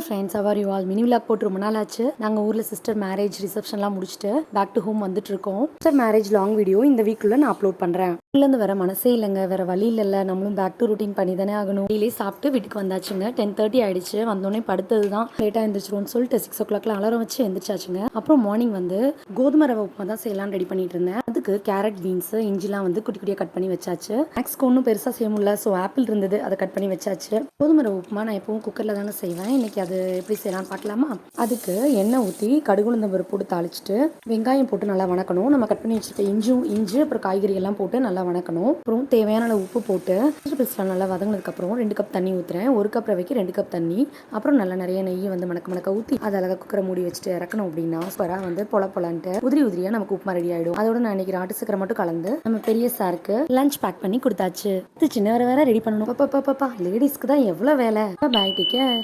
Friends how are you all mini vlog போட்டு ரொம்ப நாள் ஆச்சு. நாங்கள் ஊரில் சிஸ்டர் மேரேஜ் ரிசப்ஷன்லாம் முடிச்சுட்டு பேக் டு ஹோம் வந்துட்டு இருக்கோம். சிஸ்டர் மேரேஜ் லாங் வீடியோ இந்த வீக்குள்ள நான் அப்லோட் பண்ணுறேன். ஊர்லேருந்து வர மனசே இல்லைங்க, வேற வழி இல்லைல்ல, நம்மளும் பேக் டு ரூட்டீன் பண்ணி தானே ஆகணும். டெய்லி சாப்பிட்டு வீட்டுக்கு வந்தாச்சுங்க. 10:30 ஆயிடுச்சு. வந்தோடனே படுத்தது தான் லேட்டாக எழுந்திரிச்சிருவோம்னு சொல்லிட்டு 6 o'clock அலாரம் வச்சு எழுந்திரிச்சாச்சுங்க. அப்புறம் மார்னிங் வந்து கோதுமை ரவை உப்புமா தான் செய்யலாம்னு ரெடி பண்ணிட்டு இருந்தேன். அதுக்கு கேரட், பீன்ஸ், இஞ்சிலாம் வந்து குட்டி குட்டியாக கட் பண்ணி வச்சாச்சு. மேக்ஸ்க்கு ஒன்றும் பெருசாக செய்ய முடியல, ஸோ ஆப்பிள் இருந்தது, அதை கட் பண்ணி வச்சாச்சு. கோதுமை ரவை உப்புமா நான் எப்பவும் குக்கரில் தானே செய்வேன். இன்னைக்கு அது எப்படி செய்யலாம்னு பார்க்கலாமா? அதுக்கு எண்ணெய் ஊற்றி கடுகு உளுந்தம் பருப்பு போட்டு தாளிச்சிட்டு வெங்காயம் போட்டு நல்லா வணக்கணும். நம்ம கட் பண்ணி வச்சுருக்க இஞ்சி அப்புறம் காய்கறி எல்லாம் போட்டு நல்லா வணக்கணும். அப்புறம் தேவையான அளவு உப்பு போட்டு வெஜிடபிள்ஸ்லாம் நல்லா வதங்கினதுக்கப்புறம் 2 கப் தண்ணி ஊற்றுறேன். 1 கப் ரவைக்கு 2 கப் தண்ணி. அப்புறம் நல்லா நிறைய நெய் வந்து மணக்க ஊற்றி அதை அழகாக குக்கரை மூடி வச்சுட்டு இறக்கணும். அப்படின்னா சூப்பராக வந்து பொலன்ட்டு உதிரியாக நமக்கு உப்புமா ரெடி ஆகிடும். அதோட நான் இன்னைக்கு நாட்டு சக்கரை மட்டும் கலந்து நம்ம பெரிய சாருக்கு லஞ்ச் பேக் பண்ணி கொடுத்தாச்சு. சின்ன வேற ரெடி பண்ணணும். பாப்பா லேடிஸ்க்கு தான் எவ்வளோ வேலை. Bye take care.